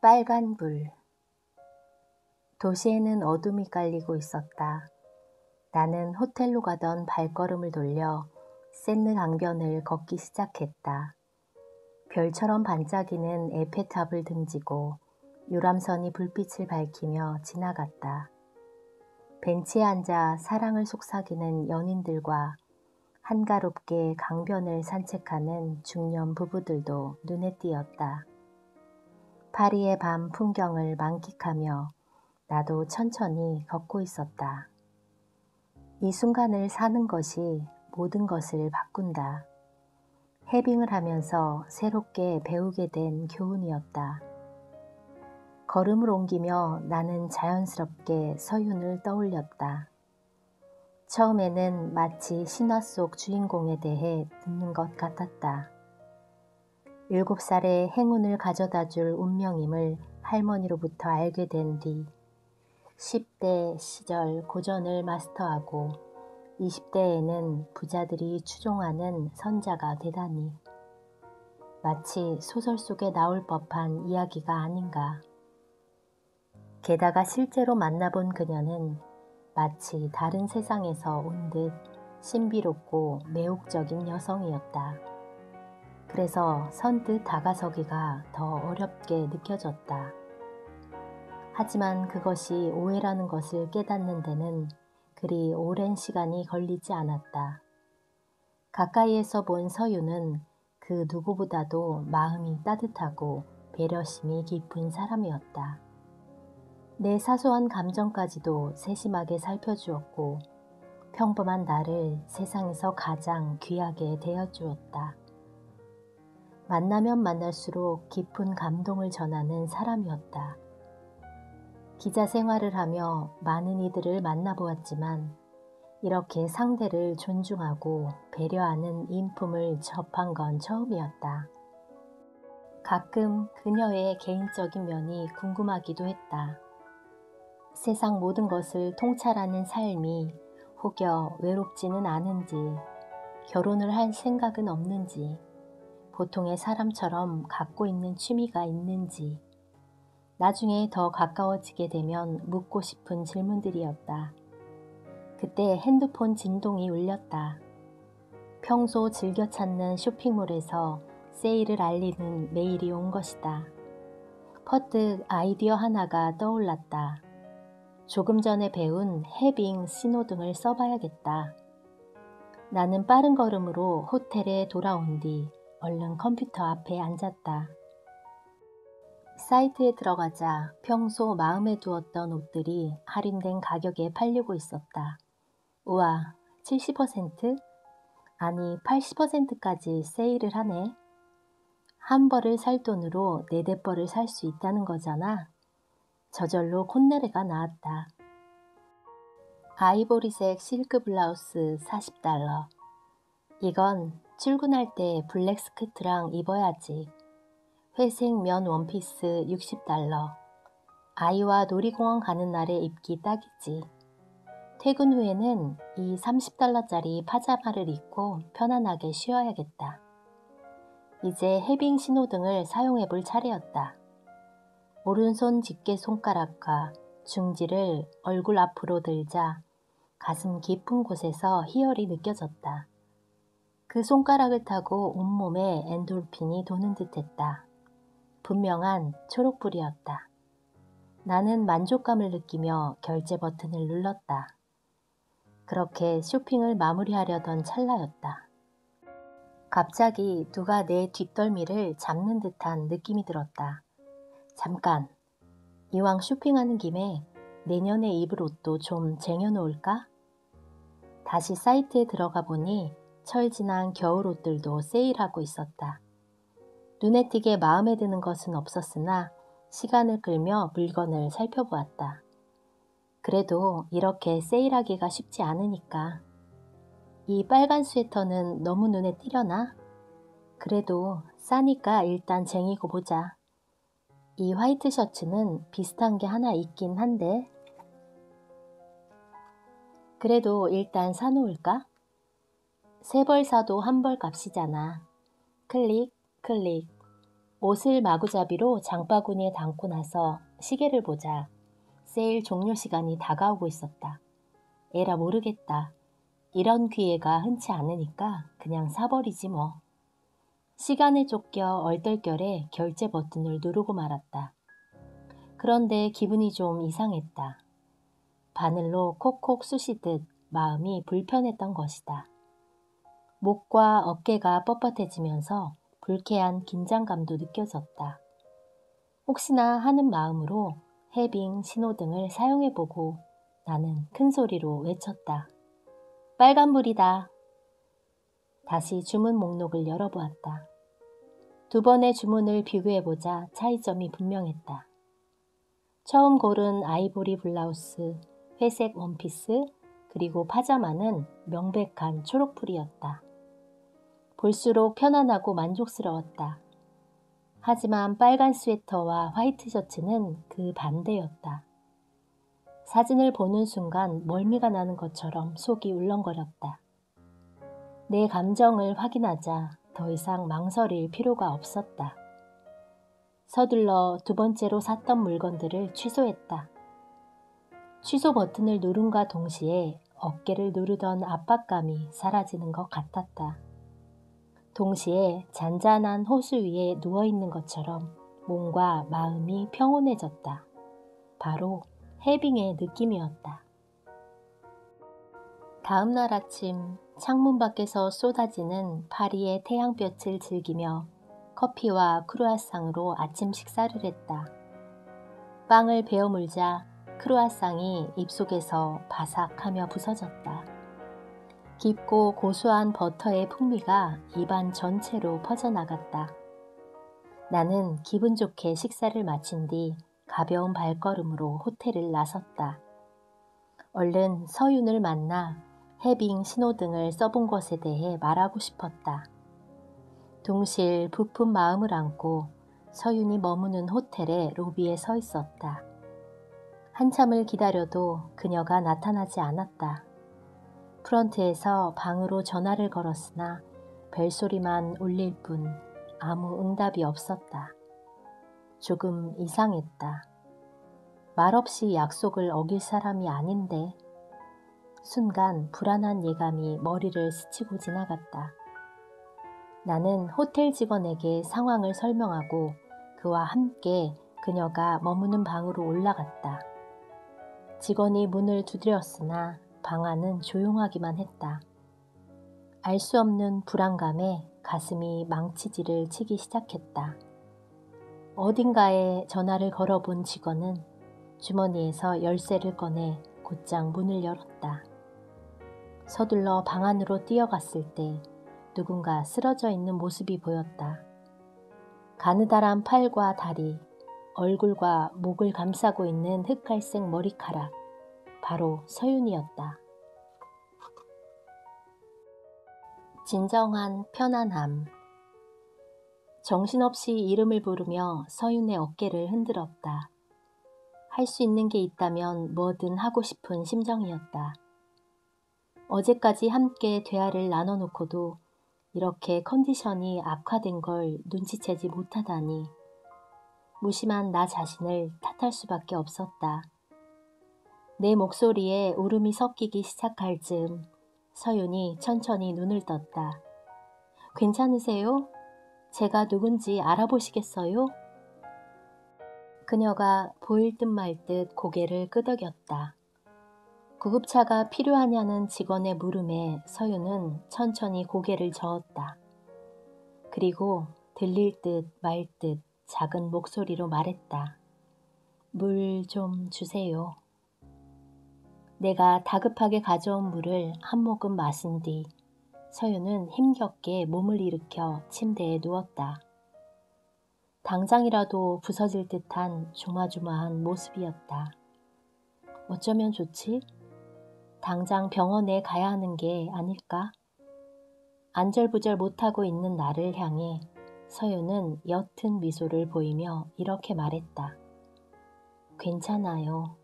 빨간 불. 도시에는 어둠이 깔리고 있었다. 나는 호텔로 가던 발걸음을 돌려 샌느 강변을 걷기 시작했다. 별처럼 반짝이는 에펠탑을 등지고 유람선이 불빛을 밝히며 지나갔다. 벤치에 앉아 사랑을 속삭이는 연인들과 한가롭게 강변을 산책하는 중년 부부들도 눈에 띄었다. 파리의 밤 풍경을 만끽하며 나도 천천히 걷고 있었다. 이 순간을 사는 것이 모든 것을 바꾼다. 해빙을 하면서 새롭게 배우게 된 교훈이었다. 걸음을 옮기며 나는 자연스럽게 서윤을 떠올렸다. 처음에는 마치 신화 속 주인공에 대해 듣는 것 같았다. 7살에 행운을 가져다줄 운명임을 할머니로부터 알게 된 뒤 10대 시절 고전을 마스터하고 20대에는 부자들이 추종하는 선자가 되다니 마치 소설 속에 나올 법한 이야기가 아닌가. 게다가 실제로 만나본 그녀는 마치 다른 세상에서 온 듯 신비롭고 매혹적인 여성이었다. 그래서 선뜻 다가서기가 더 어렵게 느껴졌다. 하지만 그것이 오해라는 것을 깨닫는 데는 그리 오랜 시간이 걸리지 않았다. 가까이에서 본 서윤은 그 누구보다도 마음이 따뜻하고 배려심이 깊은 사람이었다. 내 사소한 감정까지도 세심하게 살펴주었고 평범한 나를 세상에서 가장 귀하게 대해주었다. 만나면 만날수록 깊은 감동을 전하는 사람이었다. 기자 생활을 하며 많은 이들을 만나보았지만 이렇게 상대를 존중하고 배려하는 인품을 접한 건 처음이었다. 가끔 그녀의 개인적인 면이 궁금하기도 했다. 세상 모든 것을 통찰하는 삶이 혹여 외롭지는 않은지, 결혼을 할 생각은 없는지, 보통의 사람처럼 갖고 있는 취미가 있는지, 나중에 더 가까워지게 되면 묻고 싶은 질문들이었다. 그때 핸드폰 진동이 울렸다. 평소 즐겨 찾는 쇼핑몰에서 세일을 알리는 메일이 온 것이다. 퍼뜩 아이디어 하나가 떠올랐다. 조금 전에 배운 해빙 신호등을 써봐야겠다. 나는 빠른 걸음으로 호텔에 돌아온 뒤 얼른 컴퓨터 앞에 앉았다. 사이트에 들어가자 평소 마음에 두었던 옷들이 할인된 가격에 팔리고 있었다. 우와, 70%? 아니 80%까지 세일을 하네. 한 벌을 살 돈으로 4-4벌을 살 수 있다는 거잖아. 저절로 콧노래가 나왔다. 아이보리색 실크 블라우스 $40. 이건 출근할 때 블랙 스커트랑 입어야지. 회색 면 원피스 $60. 아이와 놀이공원 가는 날에 입기 딱이지. 퇴근 후에는 이 $30짜리 파자마를 입고 편안하게 쉬어야겠다. 이제 해빙 신호등을 사용해 볼 차례였다. 오른손 집게 손가락과 중지를 얼굴 앞으로 들자 가슴 깊은 곳에서 희열이 느껴졌다. 그 손가락을 타고 온몸에 엔돌핀이 도는 듯했다. 분명한 초록불이었다. 나는 만족감을 느끼며 결제 버튼을 눌렀다. 그렇게 쇼핑을 마무리하려던 찰나였다. 갑자기 누가 내 뒷덜미를 잡는 듯한 느낌이 들었다. 잠깐, 이왕 쇼핑하는 김에 내년에 입을 옷도 좀 쟁여놓을까? 다시 사이트에 들어가 보니 철지난 겨울 옷들도 세일하고 있었다. 눈에 띄게 마음에 드는 것은 없었으나 시간을 끌며 물건을 살펴보았다. 그래도 이렇게 세일하기가 쉽지 않으니까. 이 빨간 스웨터는 너무 눈에 띄려나? 그래도 싸니까 일단 쟁이고 보자. 이 화이트 셔츠는 비슷한 게 하나 있긴 한데 그래도 일단 사놓을까? 3벌 사도 1벌 값이잖아. 클릭 클릭. 옷을 마구잡이로 장바구니에 담고 나서 시계를 보자 세일 종료 시간이 다가오고 있었다. 에라 모르겠다. 이런 기회가 흔치 않으니까 그냥 사버리지 뭐. 시간에 쫓겨 얼떨결에 결제 버튼을 누르고 말았다. 그런데 기분이 좀 이상했다. 바늘로 콕콕 쑤시듯 마음이 불편했던 것이다. 목과 어깨가 뻣뻣해지면서 불쾌한 긴장감도 느껴졌다. 혹시나 하는 마음으로 해빙 신호등을 사용해보고 나는 큰 소리로 외쳤다. 빨간불이다. 다시 주문 목록을 열어보았다. 두 번의 주문을 비교해보자 차이점이 분명했다. 처음 고른 아이보리 블라우스, 회색 원피스, 그리고 파자마는 명백한 초록불이었다. 볼수록 편안하고 만족스러웠다. 하지만 빨간 스웨터와 화이트 셔츠는 그 반대였다. 사진을 보는 순간 멀미가 나는 것처럼 속이 울렁거렸다. 내 감정을 확인하자 더 이상 망설일 필요가 없었다. 서둘러 두 번째로 샀던 물건들을 취소했다. 취소 버튼을 누른과 동시에 어깨를 누르던 압박감이 사라지는 것 같았다. 동시에 잔잔한 호수 위에 누워있는 것처럼 몸과 마음이 평온해졌다. 바로 해빙의 느낌이었다. 다음 날 아침 창문 밖에서 쏟아지는 파리의 태양볕을 즐기며 커피와 크루아상으로 아침 식사를 했다. 빵을 베어 물자 크루아상이 입속에서 바삭하며 부서졌다. 깊고 고소한 버터의 풍미가 입안 전체로 퍼져나갔다. 나는 기분 좋게 식사를 마친 뒤 가벼운 발걸음으로 호텔을 나섰다. 얼른 서윤을 만나 해빙 신호등을 써본 것에 대해 말하고 싶었다. 둥실 부푼 마음을 안고 서윤이 머무는 호텔의 로비에 서 있었다. 한참을 기다려도 그녀가 나타나지 않았다. 프런트에서 방으로 전화를 걸었으나 벨소리만 울릴 뿐 아무 응답이 없었다. 조금 이상했다. 말없이 약속을 어길 사람이 아닌데. 순간 불안한 예감이 머리를 스치고 지나갔다. 나는 호텔 직원에게 상황을 설명하고 그와 함께 그녀가 머무는 방으로 올라갔다. 직원이 문을 두드렸으나 방 안은 조용하기만 했다. 알 수 없는 불안감에 가슴이 망치질을 치기 시작했다. 어딘가에 전화를 걸어본 직원은 주머니에서 열쇠를 꺼내 곧장 문을 열었다. 서둘러 방 안으로 뛰어갔을 때 누군가 쓰러져 있는 모습이 보였다. 가느다란 팔과 다리, 얼굴과 목을 감싸고 있는 흑갈색 머리카락, 바로 서윤이었다. 진정한 편안함. 정신없이 이름을 부르며 서윤의 어깨를 흔들었다. 할 수 있는 게 있다면 뭐든 하고 싶은 심정이었다. 어제까지 함께 대화를 나눠놓고도 이렇게 컨디션이 악화된 걸 눈치채지 못하다니 무심한 나 자신을 탓할 수밖에 없었다. 내 목소리에 울음이 섞이기 시작할 즈음 서윤이 천천히 눈을 떴다. 괜찮으세요? 제가 누군지 알아보시겠어요? 그녀가 보일 듯 말 듯 고개를 끄덕였다. 구급차가 필요하냐는 직원의 물음에 서윤은 천천히 고개를 저었다. 그리고 들릴 듯 말 듯 작은 목소리로 말했다. 물 좀 주세요. 내가 다급하게 가져온 물을 한 모금 마신 뒤 서윤은 힘겹게 몸을 일으켜 침대에 누웠다. 당장이라도 부서질 듯한 조마조마한 모습이었다. 어쩌면 좋지? 당장 병원에 가야 하는 게 아닐까? 안절부절 못하고 있는 나를 향해 서윤은 옅은 미소를 보이며 이렇게 말했다. 괜찮아요.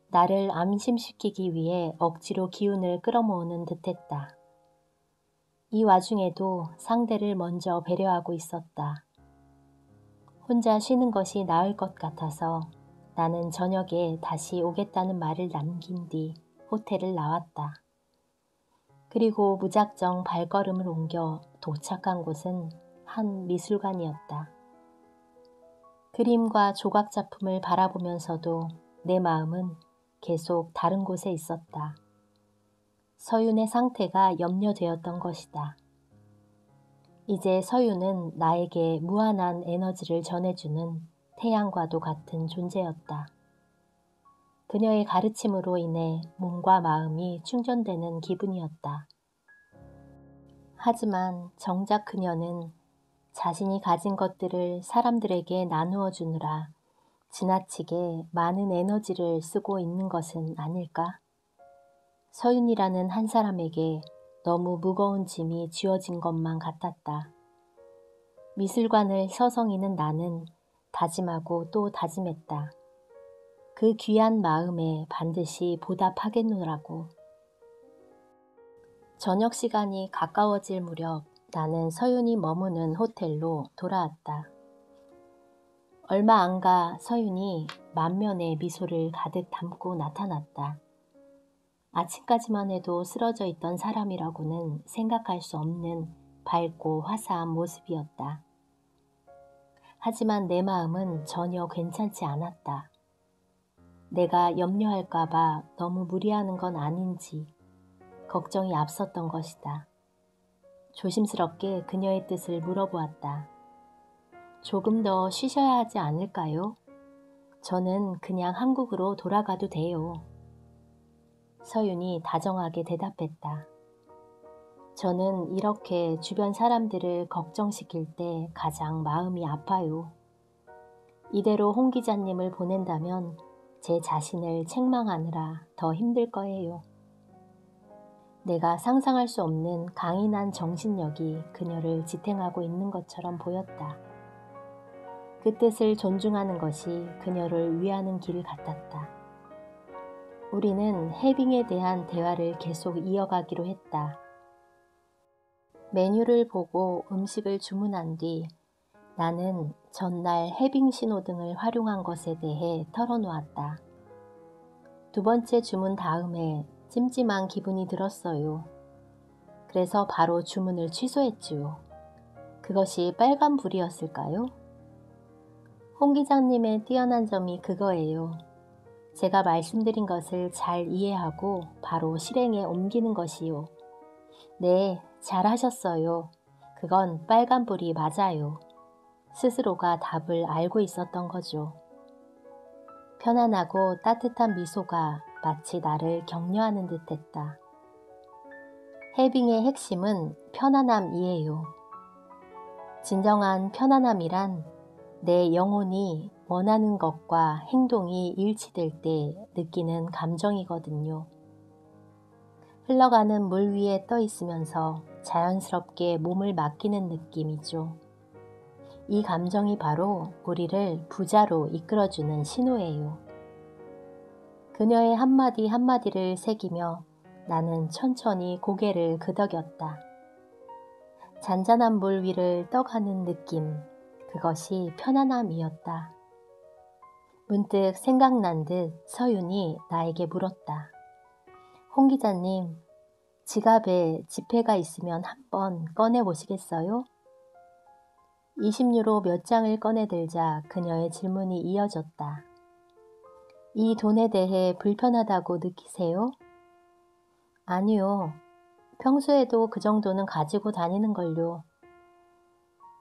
나를 안심시키기 위해 억지로 기운을 끌어모으는 듯했다. 이 와중에도 상대를 먼저 배려하고 있었다. 혼자 쉬는 것이 나을 것 같아서 나는 저녁에 다시 오겠다는 말을 남긴 뒤 호텔을 나왔다. 그리고 무작정 발걸음을 옮겨 도착한 곳은 한 미술관이었다. 그림과 조각 작품을 바라보면서도 내 마음은 계속 다른 곳에 있었다. 서윤의 상태가 염려되었던 것이다. 이제 서윤은 나에게 무한한 에너지를 전해주는 태양과도 같은 존재였다. 그녀의 가르침으로 인해 몸과 마음이 충전되는 기분이었다. 하지만 정작 그녀는 자신이 가진 것들을 사람들에게 나누어 주느라 지나치게 많은 에너지를 쓰고 있는 것은 아닐까? 서윤이라는 한 사람에게 너무 무거운 짐이 쥐어진 것만 같았다. 미술관을 서성이는 나는 다짐하고 또 다짐했다. 그 귀한 마음에 반드시 보답하겠노라고. 저녁 시간이 가까워질 무렵 나는 서윤이 머무는 호텔로 돌아왔다. 얼마 안 가 서윤이 만면의 미소를 가득 담고 나타났다. 아침까지만 해도 쓰러져 있던 사람이라고는 생각할 수 없는 밝고 화사한 모습이었다. 하지만 내 마음은 전혀 괜찮지 않았다. 내가 염려할까봐 너무 무리하는 건 아닌지 걱정이 앞섰던 것이다. 조심스럽게 그녀의 뜻을 물어보았다. 조금 더 쉬셔야 하지 않을까요? 저는 그냥 한국으로 돌아가도 돼요. 서윤이 다정하게 대답했다. 저는 이렇게 주변 사람들을 걱정시킬 때 가장 마음이 아파요. 이대로 홍 기자님을 보낸다면 제 자신을 책망하느라 더 힘들 거예요. 내가 상상할 수 없는 강인한 정신력이 그녀를 지탱하고 있는 것처럼 보였다. 그 뜻을 존중하는 것이 그녀를 위하는 길 같았다. 우리는 해빙에 대한 대화를 계속 이어가기로 했다. 메뉴를 보고 음식을 주문한 뒤 나는 전날 해빙 신호등을 활용한 것에 대해 털어놓았다. 두 번째 주문 다음에 찜찜한 기분이 들었어요. 그래서 바로 주문을 취소했지요. 그것이 빨간불이었을까요? 홍 기장님의 뛰어난 점이 그거예요. 제가 말씀드린 것을 잘 이해하고 바로 실행에 옮기는 것이요. 네, 잘하셨어요. 그건 빨간불이 맞아요. 스스로가 답을 알고 있었던 거죠. 편안하고 따뜻한 미소가 마치 나를 격려하는 듯했다. 해빙의 핵심은 편안함이에요. 진정한 편안함이란 내 영혼이 원하는 것과 행동이 일치될 때 느끼는 감정이거든요. 흘러가는 물 위에 떠 있으면서 자연스럽게 몸을 맡기는 느낌이죠. 이 감정이 바로 우리를 부자로 이끌어주는 신호예요. 그녀의 한마디 한마디를 새기며 나는 천천히 고개를 끄덕였다. 잔잔한 물 위를 떠가는 느낌, 그것이 편안함이었다. 문득 생각난 듯 서윤이 나에게 물었다. 홍 기자님, 지갑에 지폐가 있으면 한번 꺼내보시겠어요? 20유로 몇 장을 꺼내들자 그녀의 질문이 이어졌다. 이 돈에 대해 불편하다고 느끼세요? 아니요. 평소에도 그 정도는 가지고 다니는걸요.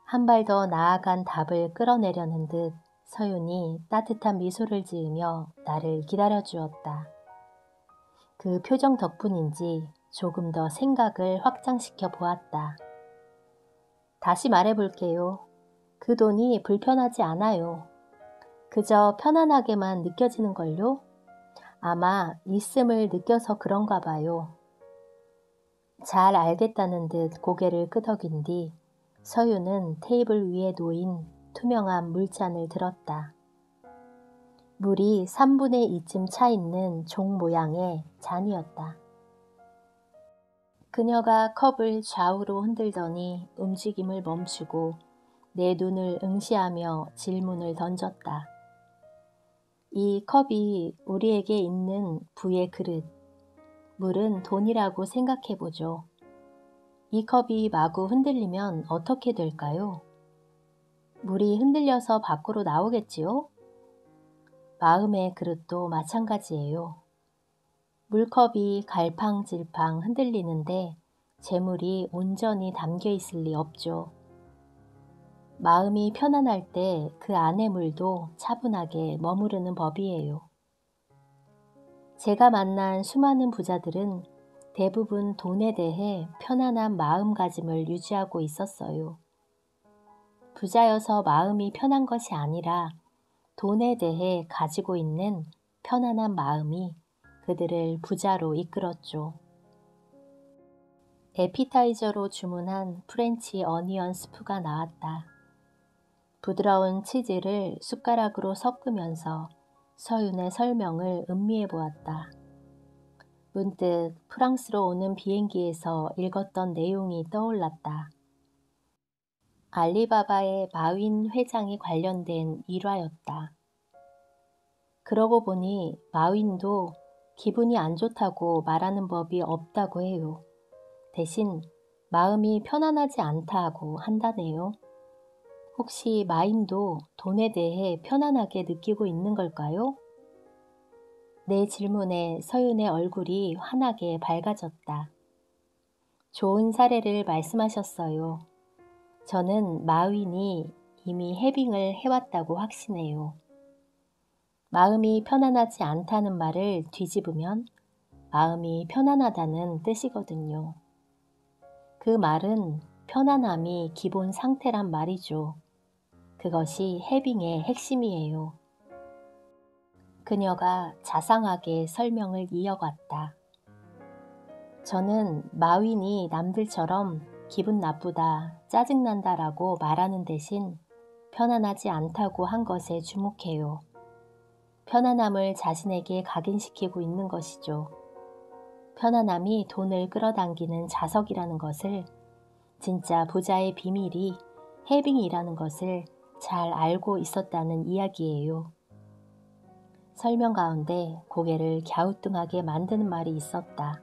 한 발 더 나아간 답을 끌어내려는 듯 서윤이 따뜻한 미소를 지으며 나를 기다려주었다. 그 표정 덕분인지 조금 더 생각을 확장시켜 보았다. 다시 말해볼게요. 그 돈이 불편하지 않아요. 그저 편안하게만 느껴지는걸요? 아마 있음을 느껴서 그런가 봐요. 잘 알겠다는 듯 고개를 끄덕인 뒤 서윤은 테이블 위에 놓인 투명한 물잔을 들었다. 물이 3분의 2쯤 차 있는 종 모양의 잔이었다. 그녀가 컵을 좌우로 흔들더니 움직임을 멈추고 내 눈을 응시하며 질문을 던졌다. 이 컵이 우리에게 있는 부의 그릇, 물은 돈이라고 생각해보죠. 이 컵이 마구 흔들리면 어떻게 될까요? 물이 흔들려서 밖으로 나오겠지요? 마음의 그릇도 마찬가지예요. 물컵이 갈팡질팡 흔들리는데 재물이 온전히 담겨 있을 리 없죠. 마음이 편안할 때 그 안의 물도 차분하게 머무르는 법이에요. 제가 만난 수많은 부자들은 대부분 돈에 대해 편안한 마음가짐을 유지하고 있었어요. 부자여서 마음이 편한 것이 아니라 돈에 대해 가지고 있는 편안한 마음이 그들을 부자로 이끌었죠. 에피타이저로 주문한 프렌치 어니언 스프가 나왔다. 부드러운 치즈를 숟가락으로 섞으면서 서윤의 설명을 음미해 보았다. 문득 프랑스로 오는 비행기에서 읽었던 내용이 떠올랐다. 알리바바의 마윈 회장이 관련된 일화였다. 그러고 보니 마윈도 기분이 안 좋다고 말하는 법이 없다고 해요. 대신 마음이 편안하지 않다고 한다네요. 혹시 마윈도 돈에 대해 편안하게 느끼고 있는 걸까요? 내 질문에 서윤의 얼굴이 환하게 밝아졌다. 좋은 사례를 말씀하셨어요. 저는 마윈이 이미 해빙을 해왔다고 확신해요. 마음이 편안하지 않다는 말을 뒤집으면 마음이 편안하다는 뜻이거든요. 그 말은 편안함이 기본 상태란 말이죠. 그것이 해빙의 핵심이에요. 그녀가 자상하게 설명을 이어갔다. 저는 마윈이 남들처럼 기분 나쁘다, 짜증난다라고 말하는 대신 편안하지 않다고 한 것에 주목해요. 편안함을 자신에게 각인시키고 있는 것이죠. 편안함이 돈을 끌어당기는 자석이라는 것을, 진짜 부자의 비밀이 해빙이라는 것을 잘 알고 있었다는 이야기예요. 설명 가운데 고개를 갸우뚱하게 만드는 말이 있었다.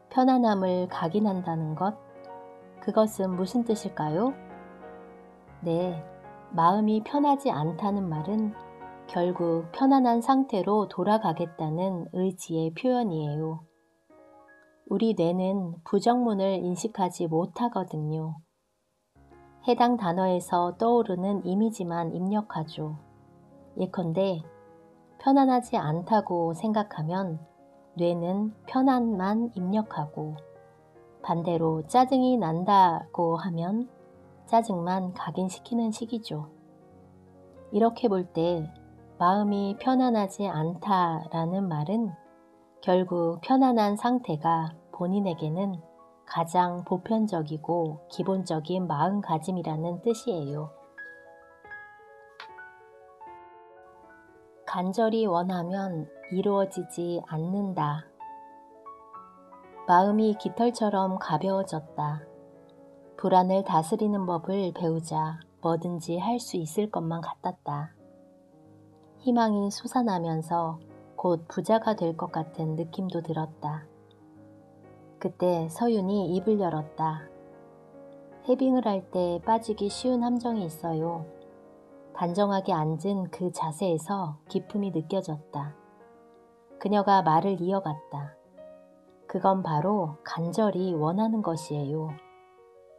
편안함을 각인한다는 것? 그것은 무슨 뜻일까요? 네, 마음이 편하지 않다는 말은 결국 편안한 상태로 돌아가겠다는 의지의 표현이에요. 우리 뇌는 부정문을 인식하지 못하거든요. 해당 단어에서 떠오르는 이미지만 입력하죠. 예컨대 편안하지 않다고 생각하면 뇌는 편안만 입력하고, 반대로 짜증이 난다고 하면 짜증만 각인시키는 식이죠. 이렇게 볼 때 마음이 편안하지 않다라는 말은 결국 편안한 상태가 본인에게는 가장 보편적이고 기본적인 마음가짐이라는 뜻이에요. 간절히 원하면 이루어지지 않는다. 마음이 깃털처럼 가벼워졌다. 불안을 다스리는 법을 배우자 뭐든지 할 수 있을 것만 같았다. 희망이 솟아나면서 곧 부자가 될 것 같은 느낌도 들었다. 그때 서윤이 입을 열었다. 해빙을 할 때 빠지기 쉬운 함정이 있어요. 단정하게 앉은 그 자세에서 기품이 느껴졌다. 그녀가 말을 이어갔다. 그건 바로 간절히 원하는 것이에요.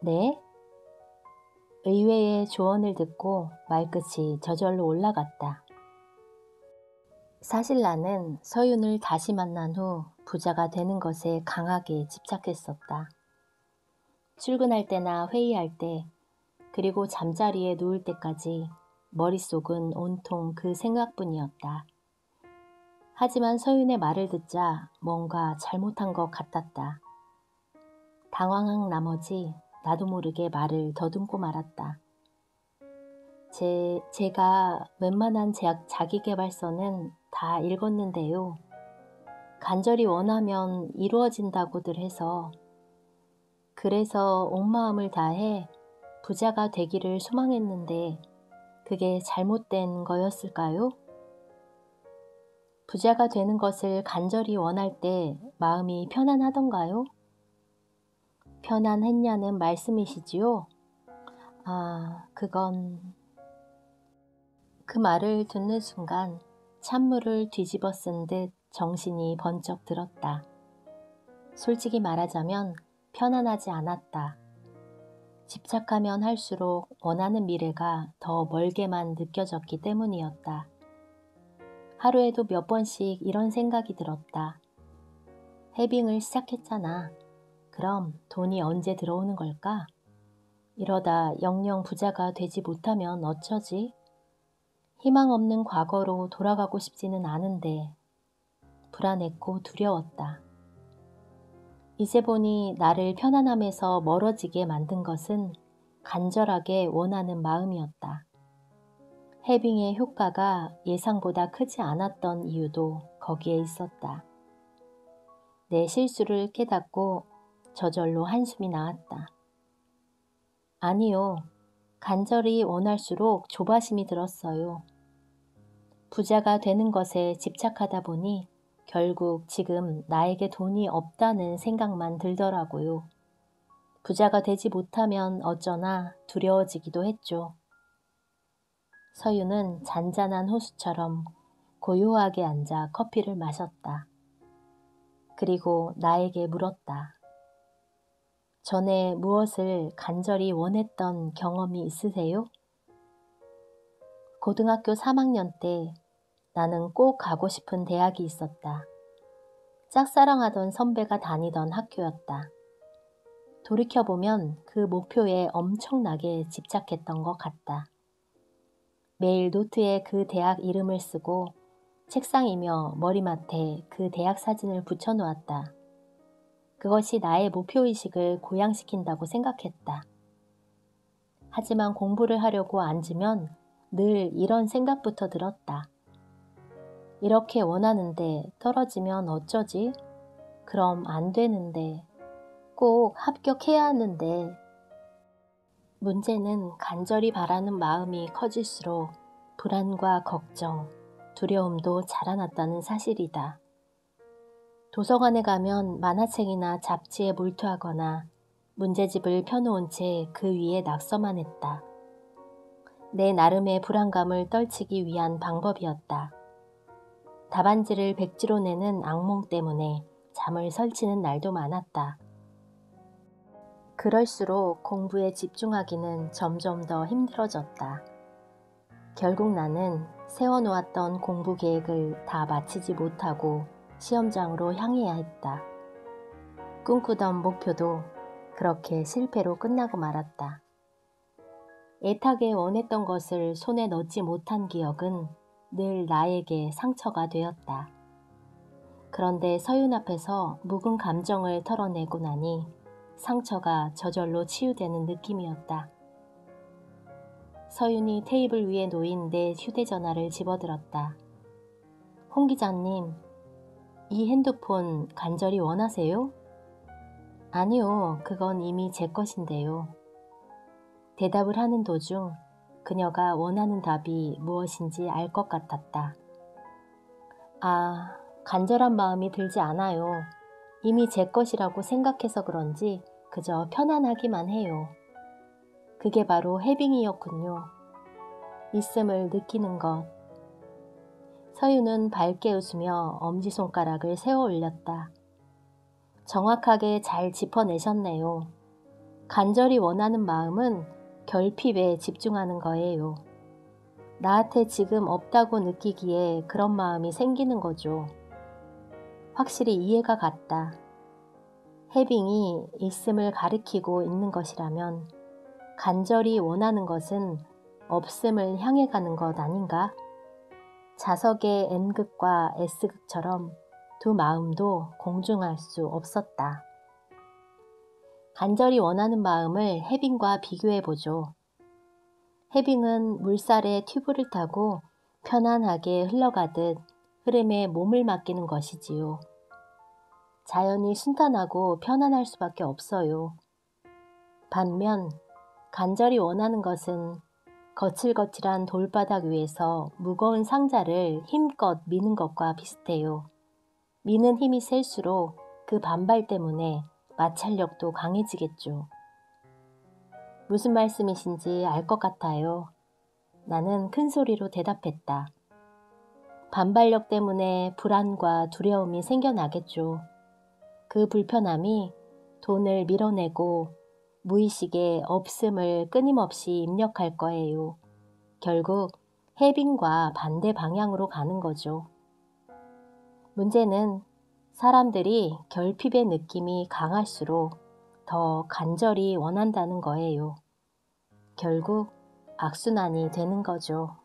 네? 의외의 조언을 듣고 말끝이 저절로 올라갔다. 사실 나는 서윤을 다시 만난 후 부자가 되는 것에 강하게 집착했었다. 출근할 때나 회의할 때, 그리고 잠자리에 누울 때까지 머릿속은 온통 그 생각뿐이었다. 하지만 서윤의 말을 듣자 뭔가 잘못한 것 같았다. 당황한 나머지 나도 모르게 말을 더듬고 말았다. 제가 웬만한 자기계발서는 다 읽었는데요. 간절히 원하면 이루어진다고들 해서 그래서 온 마음을 다해 부자가 되기를 소망했는데 그게 잘못된 거였을까요? 부자가 되는 것을 간절히 원할 때 마음이 편안하던가요? 편안했냐는 말씀이시지요? 그건... 그 말을 듣는 순간 찬물을 뒤집어 쓴 듯 정신이 번쩍 들었다. 솔직히 말하자면 편안하지 않았다. 집착하면 할수록 원하는 미래가 더 멀게만 느껴졌기 때문이었다. 하루에도 몇 번씩 이런 생각이 들었다. 해빙을 시작했잖아. 그럼 돈이 언제 들어오는 걸까? 이러다 영영 부자가 되지 못하면 어쩌지? 희망 없는 과거로 돌아가고 싶지는 않은데 불안했고 두려웠다. 이제 보니 나를 편안함에서 멀어지게 만든 것은 간절하게 원하는 마음이었다. 해빙의 효과가 예상보다 크지 않았던 이유도 거기에 있었다. 내 실수를 깨닫고 저절로 한숨이 나왔다. 아니요. 간절히 원할수록 조바심이 들었어요. 부자가 되는 것에 집착하다 보니 결국 지금 나에게 돈이 없다는 생각만 들더라고요. 부자가 되지 못하면 어쩌나 두려워지기도 했죠. 서유는 잔잔한 호수처럼 고요하게 앉아 커피를 마셨다. 그리고 나에게 물었다. 전에 무엇을 간절히 원했던 경험이 있으세요? 고등학교 3학년 때 나는 꼭 가고 싶은 대학이 있었다. 짝사랑하던 선배가 다니던 학교였다. 돌이켜보면 그 목표에 엄청나게 집착했던 것 같다. 매일 노트에 그 대학 이름을 쓰고 책상이며 머리맡에 그 대학 사진을 붙여놓았다. 그것이 나의 목표의식을 고양시킨다고 생각했다. 하지만 공부를 하려고 앉으면 늘 이런 생각부터 들었다. 이렇게 원하는데 떨어지면 어쩌지? 그럼 안 되는데, 꼭 합격해야 하는데. 문제는 간절히 바라는 마음이 커질수록 불안과 걱정, 두려움도 자라났다는 사실이다. 도서관에 가면 만화책이나 잡지에 몰두하거나 문제집을 펴놓은 채 그 위에 낙서만 했다. 내 나름의 불안감을 떨치기 위한 방법이었다. 답안지를 백지로 내는 악몽 때문에 잠을 설치는 날도 많았다. 그럴수록 공부에 집중하기는 점점 더 힘들어졌다. 결국 나는 세워놓았던 공부 계획을 다 마치지 못하고 시험장으로 향해야 했다. 꿈꾸던 목표도 그렇게 실패로 끝나고 말았다. 애타게 원했던 것을 손에 넣지 못한 기억은 늘 나에게 상처가 되었다. 그런데 서윤 앞에서 묵은 감정을 털어내고 나니 상처가 저절로 치유되는 느낌이었다. 서윤이 테이블 위에 놓인 내 휴대전화를 집어들었다. 홍 기자님, 이 핸드폰 간절히 원하세요? 아니요, 그건 이미 제 것인데요. 대답을 하는 도중 그녀가 원하는 답이 무엇인지 알 것 같았다. 간절한 마음이 들지 않아요. 이미 제 것이라고 생각해서 그런지 그저 편안하기만 해요. 그게 바로 해빙이었군요. 있음을 느끼는 것. 서유는 밝게 웃으며 엄지손가락을 세워 올렸다. 정확하게 잘 짚어내셨네요. 간절히 원하는 마음은 결핍에 집중하는 거예요. 나한테 지금 없다고 느끼기에 그런 마음이 생기는 거죠. 확실히 이해가 갔다. 해빙이 있음을 가리키고 있는 것이라면 간절히 원하는 것은 없음을 향해 가는 것 아닌가? 자석의 N극과 S극처럼 두 마음도 공존할 수 없었다. 간절히 원하는 마음을 해빙과 비교해보죠. 해빙은 물살에 튜브를 타고 편안하게 흘러가듯 흐름에 몸을 맡기는 것이지요. 자연이 순탄하고 편안할 수밖에 없어요. 반면 간절히 원하는 것은 거칠거칠한 돌바닥 위에서 무거운 상자를 힘껏 미는 것과 비슷해요. 미는 힘이 셀수록 그 반발 때문에 마찰력도 강해지겠죠. 무슨 말씀이신지 알 것 같아요. 나는 큰 소리로 대답했다. 반발력 때문에 불안과 두려움이 생겨나겠죠. 그 불편함이 돈을 밀어내고 무의식에 없음을 끊임없이 입력할 거예요. 결국 해빙과 반대 방향으로 가는 거죠. 문제는 사람들이 결핍의 느낌이 강할수록 더 간절히 원한다는 거예요. 결국 악순환이 되는 거죠.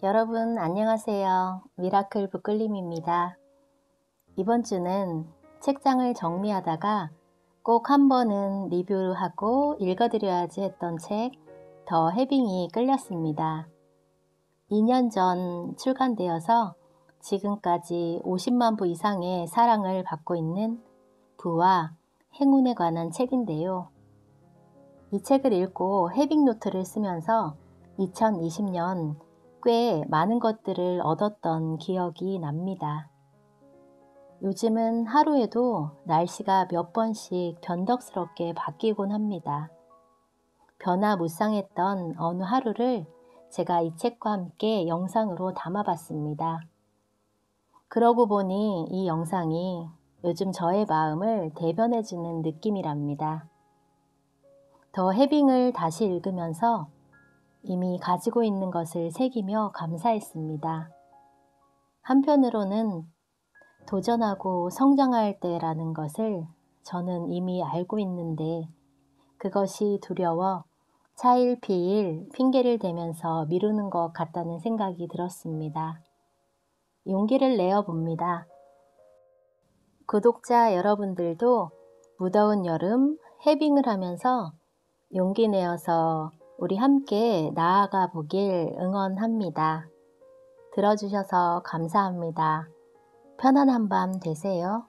여러분 안녕하세요. 미라클 북글림입니다. 이번 주는 책장을 정리하다가 꼭 한 번은 리뷰하고 읽어드려야지 했던 책 더 해빙이 끌렸습니다. 2년 전 출간되어서 지금까지 50만 부 이상의 사랑을 받고 있는 부와 행운에 관한 책인데요. 이 책을 읽고 해빙 노트를 쓰면서 2020년 꽤 많은 것들을 얻었던 기억이 납니다. 요즘은 하루에도 날씨가 몇 번씩 변덕스럽게 바뀌곤 합니다. 변화무쌍했던 어느 하루를 제가 이 책과 함께 영상으로 담아봤습니다. 그러고 보니 이 영상이 요즘 저의 마음을 대변해주는 느낌이랍니다. 더 해빙을 다시 읽으면서 이미 가지고 있는 것을 새기며 감사했습니다. 한편으로는 도전하고 성장할 때라는 것을 저는 이미 알고 있는데 그것이 두려워 차일피일 핑계를 대면서 미루는 것 같다는 생각이 들었습니다. 용기를 내어봅니다. 구독자 여러분들도 무더운 여름 해빙을 하면서 용기 내어서 우리 함께 나아가 보길 응원합니다. 들어주셔서 감사합니다. 편안한 밤 되세요.